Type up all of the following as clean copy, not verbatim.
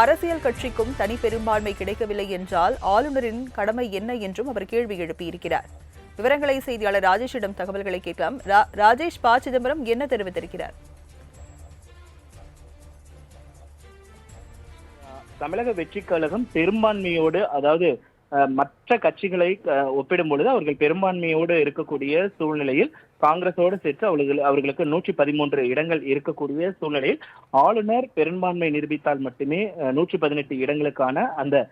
அரசியல் கட்சிக்கும் தனி பெரும்பான்மை கிடைக்கவில்லை என்றால் ஆளுநரின் கடமை என்ன என்றும் அவர் கேள்வி எழுப்பியிருக்கிறார். விவரங்களை செய்தியாளர் ராஜேஷிடம் தகவல்களை கேட்கலாம். ராஜேஷ், ப. சிதம்பரம் என்ன தெரிவித்திருக்கிறார்? தமிழக வெற்றிக் கழகம் பெரும்பான்மையோடு, அதாவது மற்ற கட்சிகளை ஒப்பிடும் பொழுது அவர்கள் பெரும்பான்மையோடு இருக்கக்கூடிய சூழ்நிலையில் காங்கிரஸோடு சேர்த்து அவர்களுக்கு 113 இடங்கள் இருக்கக்கூடிய சூழ்நிலையில் ஆளுநர் பெரும்பான்மை நிரூபித்தால் மட்டுமே 118 இடங்களுக்கான அந்த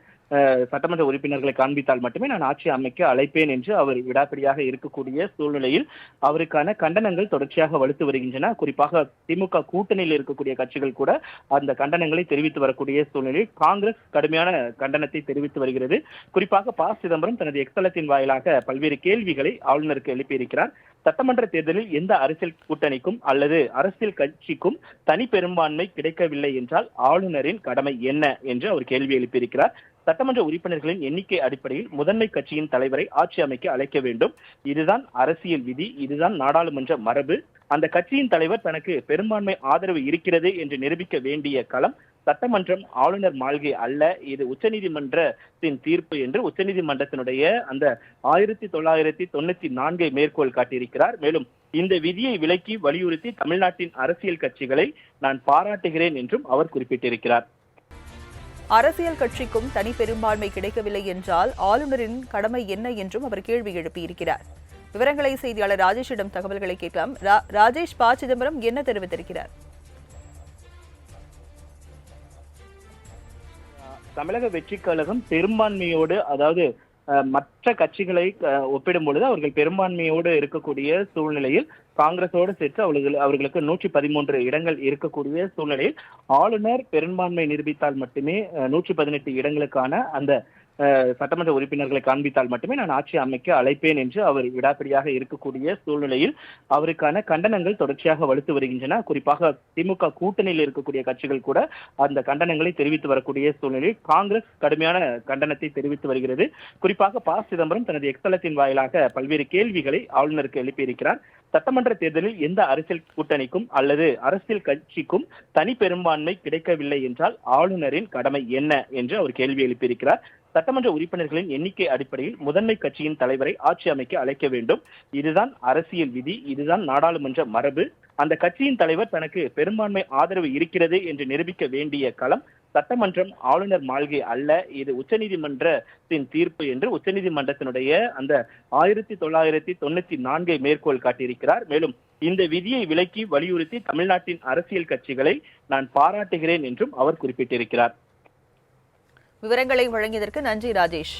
சட்டமன்ற உறுப்பினர்களை காண்பித்தால் மட்டுமே நான் ஆட்சி அமைக்க அழைப்பேன் என்று அவர் விடாப்பிடியாக இருக்கக்கூடிய சூழ்நிலையில் அவருக்கான கண்டனங்கள் தொடர்ச்சியாக வலுத்து வருகின்றன. குறிப்பாக திமுக கூட்டணியில் இருக்கக்கூடிய கட்சிகள் கூட அந்த கண்டனங்களை தெரிவித்து வரக்கூடிய சூழ்நிலையில் காங்கிரஸ் கடுமையான கண்டனத்தை தெரிவித்து வருகிறது. குறிப்பாக ப. சிதம்பரம் தனது எக்ஸ்தலத்தின் வாயிலாக பல்வேறு கேள்விகளை ஆளுநருக்கு எழுப்பியிருக்கிறார். சட்டமன்ற தேர்தலில் எந்த அரசியல் கூட்டணிக்கும் அல்லது அரசியல் கட்சிக்கும் தனி பெரும்பான்மை கிடைக்கவில்லை என்றால் ஆளுநரின் கடமை என்ன என்று அவர் கேள்வி எழுப்பியிருக்கிறார். சட்டமன்ற உறுப்பினர்களின் எண்ணிக்கை அடிப்படையில் முதன்மை கட்சியின் தலைவரை ஆட்சி அமைக்க அழைக்க வேண்டும். இதுதான் அரசியல் விதி, இதுதான் நாடாளுமன்ற மரபு. அந்த கட்சியின் தலைவர் தனக்கு பெரும்பான்மை ஆதரவு இருக்கிறது என்று நிரூபிக்க வேண்டிய களம் சட்டமன்றம், ஆளுநர் மாளிகை அல்ல. இது உச்சநீதிமன்றத்தின் தீர்ப்பு என்று உச்சநீதிமன்றத்தினுடைய அந்த 1994 மேற்கோள் காட்டியிருக்கிறார். மேலும் இந்த விதியை விலக்கி வலியுறுத்தி தமிழ்நாட்டின் அரசியல் கட்சிகளை நான் பாராட்டுகிறேன் என்றும் அவர் குறிப்பிட்டிருக்கிறார். அரசியல் கட்சிக்கும் தனி பெரும்பான்மை கிடைக்கவில்லை என்றால் ஆளுநரின் கடமை என்ன என்றும் அவர் கேள்வி எழுப்பியிருக்கிறார். விவரங்களை செய்தியாளர் ராஜேஷிடம் தகவல்களை கேட்கலாம். ராஜேஷ், ப. சிதம்பரம் என்ன தெரிவித்திருக்கிறார்? தமிழக வெற்றிக் கழகம் பெரும்பான்மையோடு, அதாவது மற்ற கட்சிகளை ஒப்பிடும் பொழுது அவர்கள் பெரும்பான்மையோடு இருக்கக்கூடிய சூழ்நிலையில் காங்கிரஸோடு சேர்த்து அவர்களுக்கு 113 இடங்கள் இருக்கக்கூடிய சூழ்நிலையில் ஆளுநர் பெரும்பான்மை நிரூபித்தால் மட்டுமே 118 இடங்களுக்கான அந்த சட்டமன்ற உறுப்பினர்களை காண்பித்தால் மட்டுமே நான் ஆட்சி அமைக்க அழைப்பேன் என்று அவர் விடாப்பிடியாக இருக்கக்கூடிய சூழ்நிலையில் அவருக்கான கண்டனங்கள் தொடர்ச்சியாக வலுத்து வருகின்றன. குறிப்பாக திமுக கூட்டணியில் இருக்கக்கூடிய கட்சிகள் கூட அந்த கண்டனங்களை தெரிவித்து வரக்கூடிய சூழ்நிலையில் காங்கிரஸ் கடுமையான கண்டனத்தை தெரிவித்து வருகிறது. குறிப்பாக ப. சிதம்பரம் தனது எக்ஸ்தலத்தின் வாயிலாக பல்வேறு கேள்விகளை ஆளுநருக்கு எழுப்பியிருக்கிறார். சட்டமன்ற தேர்தலில் எந்த அரசியல் கூட்டணிக்கும் அல்லது அரசியல் கட்சிக்கும் தனி பெரும்பான்மை கிடைக்கவில்லை என்றால் ஆளுநரின் கடமை என்ன என்று அவர் கேள்வி எழுப்பியிருக்கிறார். சட்டமன்ற உறுப்பினர்களின் எண்ணிக்கை அடிப்படையில் முதன்மை கட்சியின் தலைவரை ஆட்சி அமைக்க அழைக்க வேண்டும். இதுதான் அரசியல் விதி, இதுதான் நாடாளுமன்ற மரபு. அந்த கட்சியின் தலைவர் தனக்கு பெரும்பான்மை ஆதரவு இருக்கிறது என்று நிரூபிக்க வேண்டிய களம் சட்டமன்றம், ஆளுநர் மாளிகை அல்ல. இது உச்சநீதிமன்றத்தின் தீர்ப்பு என்று உச்சநீதிமன்றத்தினுடைய அந்த 1994 மேற்கோள் காட்டியிருக்கிறார். மேலும் இந்த விதியை விலக்கி வலியுறுத்தி தமிழ்நாட்டின் அரசியல் கட்சிகளை நான் பாராட்டுகிறேன் என்றும் அவர் குறிப்பிட்டிருக்கிறார். விவரங்களை வழங்கியதற்கு நன்றி ராஜேஷ்.